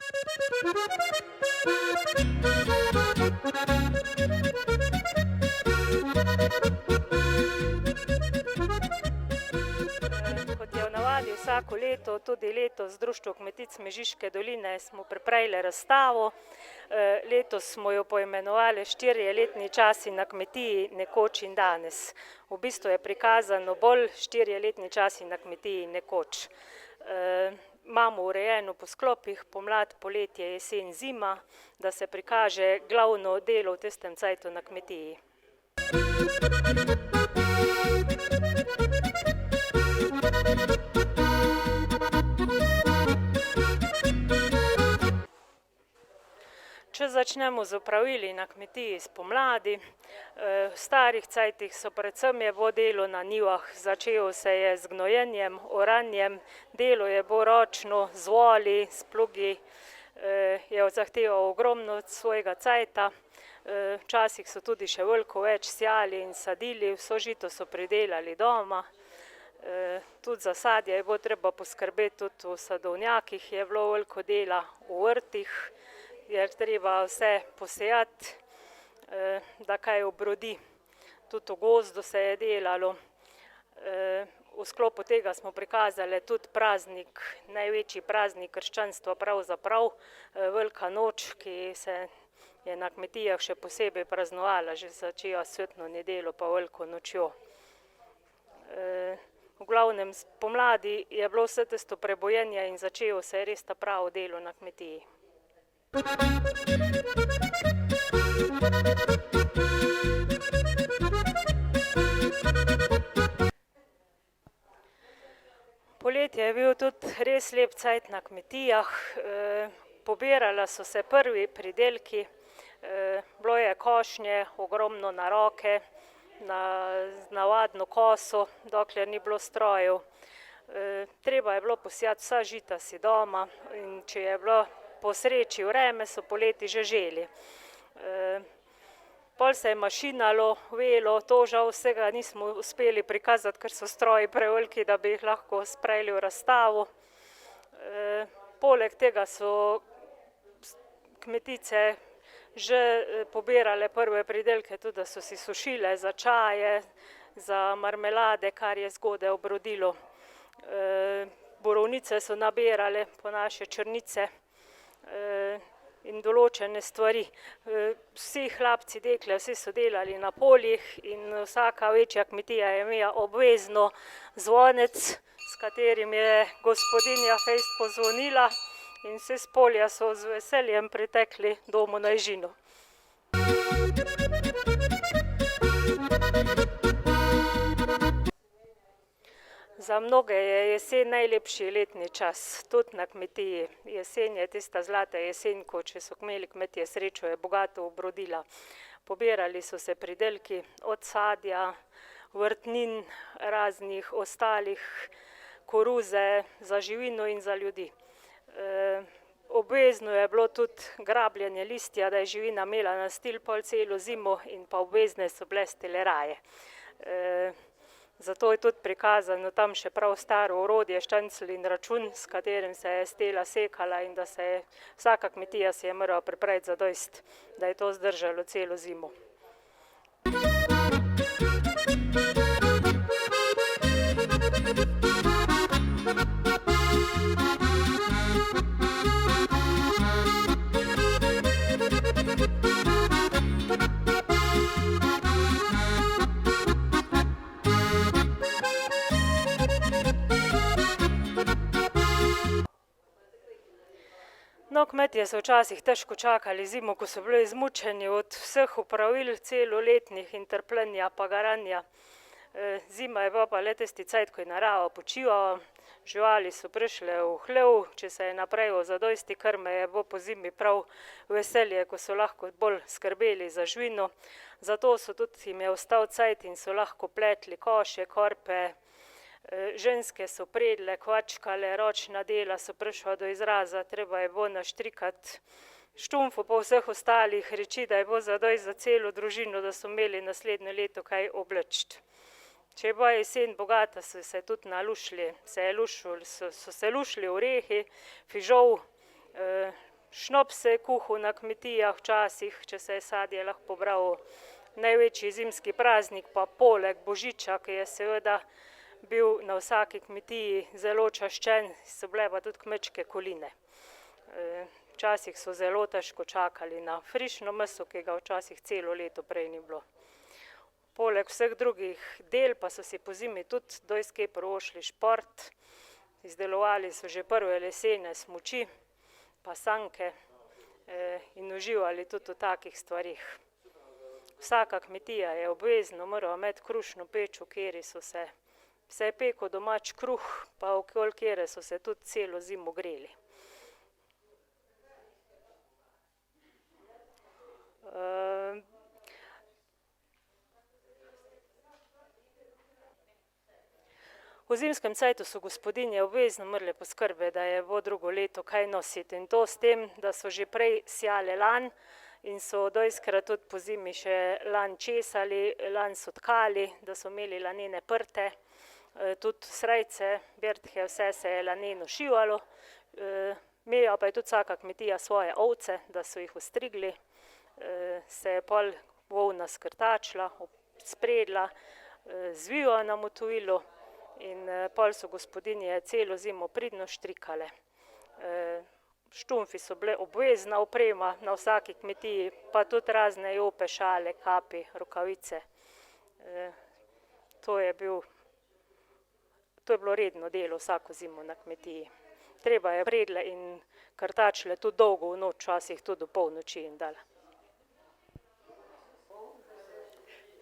Kot je v navadi vsako leto, tudi letos Društvo kmetic Mežiške doline smo pripravili razstavo. Letos smo jo poimenovali 4 letni časi na kmetiji, nekoč in danes. V bistvu je prikazano bolj 4 letni časi na kmetiji, nekoč. Imamo urejeno po sklopih pomlad, poletje, jesen, zima, da se prikaže glavno delo v tistem cajtu na kmetiji. Če začnemo z opravili na kmetiji spomladi, v starih cajtih so predvsem je bilo delo na njivah, začelo se je z gnojenjem, oranjem, delo je bilo ročno, z voli, s plugi, je zahteval ogromno svojega cajta. Včasih so tudi še veliko več sejali in sadili, vso žito so pridelali doma. Tudi za sadje je bilo treba poskrbeti, tudi v sadovnjakih je bilo veliko dela, v vrtih je treba vse posejati, da kaj obrodi. Tudi v gozdu se je delalo. V sklopu tega smo prikazali tudi praznik, največji praznik krščanstva pravzaprav, velika noč, ki se je na kmetijah še posebej praznovala, že začela s svetno nedeljo pa veliko nočjo. V glavnem spomladi je bilo vse tisto prebojenje in začelo se je res ta pravo delo na kmetiji. Poletje je bil tudi res lep cajt na kmetijah, pobirala so se prvi pridelki, bilo je košnje ogromno na roke, na navadno koso, dokler ni bilo strojev. Treba je bilo posejati vsa žita si doma in če je bilo po sreči vreme, so poleti že želi. Pol se je mašinalo, velo, to žal vsega nismo uspeli prikazati, ker so stroji preveliki, da bi jih lahko spravili v razstavo. Poleg tega so kmetice že pobirale prve pridelke, tudi da so si sušile za čaje, za marmelade, kar je zgodaj obrodilo. Borovnice so nabirale, po naše črnice, in določene stvari. Vsi hlapci, dekle, vsi so delali na poljih in vsaka večja kmetija je imela obvezno zvonec, s katerim je gospodinja fejst pozvonila in vsi s polja so z veseljem pritekli domov na Ižino. Za mnoge je jesen najlepši letni čas, tudi na kmetiji. Jesen je tista zlata jesen, ko če so imeli kmetje srečo, je bogato obrodila. Pobirali so se pridelki od sadja, vrtnin, raznih ostalih, koruze, za živino in za ljudi. Obvezno je bilo tudi grabljenje listja, da je živina imela nastil pol celo zimo in pa obvezne so bile steleraje. Zato je tudi prikazano tam še prav staro orodje, štancel in račun, s katerim se je stela sekala in da se je vsaka kmetija si je morala pripraviti zadosti, da je to zdržalo celo zimo. No, kmetje so včasih težko čakali zimo, ko so bili izmučeni od vseh opravil celoletnih in trpljenja pa garanja. Zima je bila pa le tisti cajt, ko je narava počivala, živali so prišle v hlev, če se je napravilo zadosti krme, je bilo po zimi prav veselje, ko so lahko bolj skrbeli za živino. Zato so tudi jim je ostal cajt in so lahko pletli koše, korpe, ženske so predle, kvačkale, ročna dela so prišla do izraza, treba je bilo naštrikati štumfu po vseh ostalih reči, da je bilo zadosti za celo družino, da so imeli naslednje leto kaj obleči. Če je bila jesen bogata, so se tudi nalušili, so se lušili orehi, fižol, Šnop se je kuhal na kmetijah včasih, če se je sadje lahko pobralo. Največji zimski praznik pa poleg Božiča, ki je seveda bil na vsaki kmetiji zelo čaščen, so bile pa tudi kmečke koline. Včasih so zelo težko čakali na frišno meso, ki ga včasih celo leto prej ni bilo. Poleg vseh drugih del pa so si pozimi tudi dosti kaj privoščili šport. Izdelovali so že prve lesene smuči pa sanke in uživali tudi v takih stvarih. Vsaka kmetija je obvezno morala imeti krušno peč, v kateri se je pekel domač kruh, pa okoli katere so se tudi celo zimo greli. V zimskem cajtu so gospodinje obvezno morale poskrbeti, da je bo drugo leto kaj nositi, in to s tem, da so že prej sjale lan in so dostikrat tudi pozimi še lan česali, lan so tkali, da so imeli lanene prte, tudi srajce, birthe, vse se je laneno šivalo. Imela pa je tudi vsaka kmetija svoje ovce, da so jih ostrigli, se je pol volna skrtačila, spredla, zvila na motovilu in pol so gospodinje celo zimo pridno štrikale. Štumfi so bile obvezna oprema na vsaki kmetiji, pa tudi razne jope, šale, kapi, rokavice. To je bilo redno delo vsako zimo na kmetiji. Treba je predle in krtačile tudi dolgo v noč, včasih tudi do polnoči in dlje.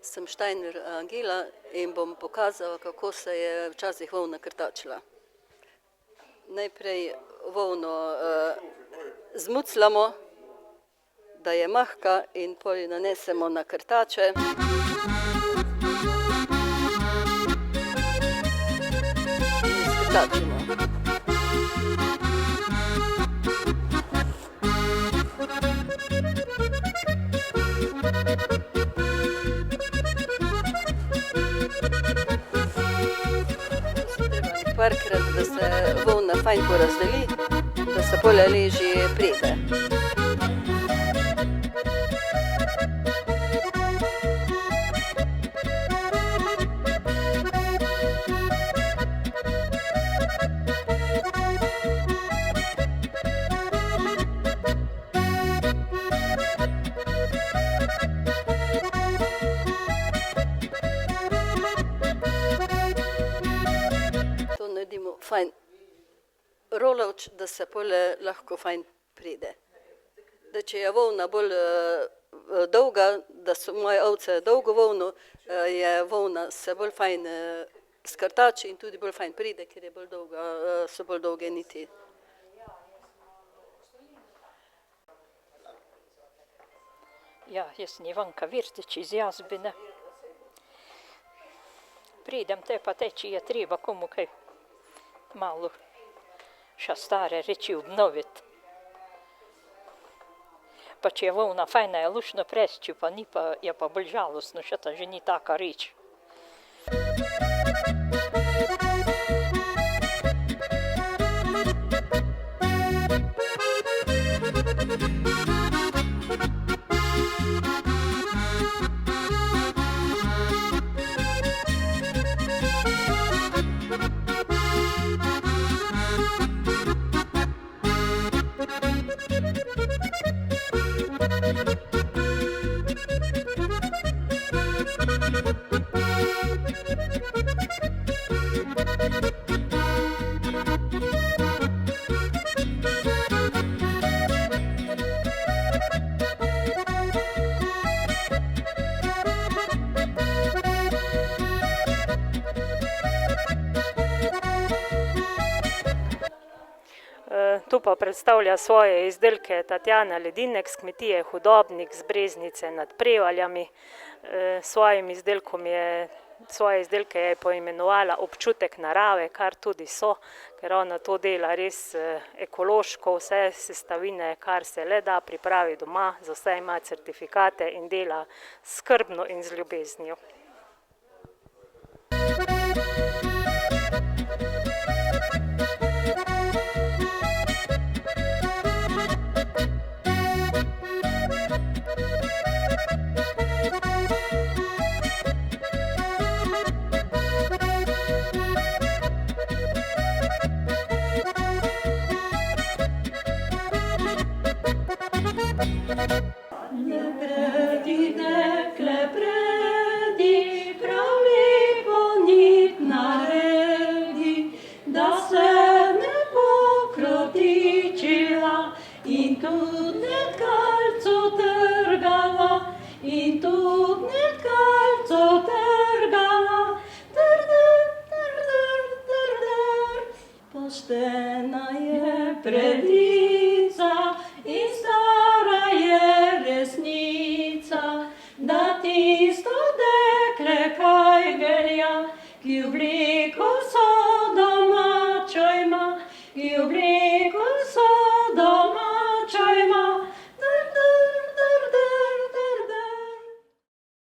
Sem Štajner Angela in bom pokazala, kako se je včasih volna krtačila. Najprej volno zmucljamo, da je mahka, in potem jo nanesemo na krtače. In skrtačimo. Parkrat, da se volna fajn porazdeli, da se bolje leži prede. Fajn rolavč, da se pole lahko fajn prede. Da če je volna bolj dolga, da so moje ovce dolgo volno, je volna se bolj fajn skrtači in tudi bolj fajn pride, ker je bolj dolga, so bolj dolge niti. Ja, jaz sem Ivanka Virtič iz Jazbine. Pridem te pa te, če je treba komu kaj malo še stare reči obnoviti. Pa če je volna fajna, je lušno presči, pa ni, pa je pa bolj žalostno, še ta že ni taka reč. Tu pa predstavlja svoje izdelke Tatjana Ledinek z kmetije Hudobnik z Breznice nad Prevaljami. Svoje izdelke je poimenovala Občutek narave, kar tudi so, ker ona to dela res ekološko, vse sestavine, kar se le da, pripravi doma, za vse ima certifikate in dela skrbno in z ljubeznijo. Predi, dekle, predi, prav lepo nit naredi, da se ne bo krotičila in tudi ne tkalcu trgala, in tudi ne tkalcu trgala, trder, trder, trder. Pošteno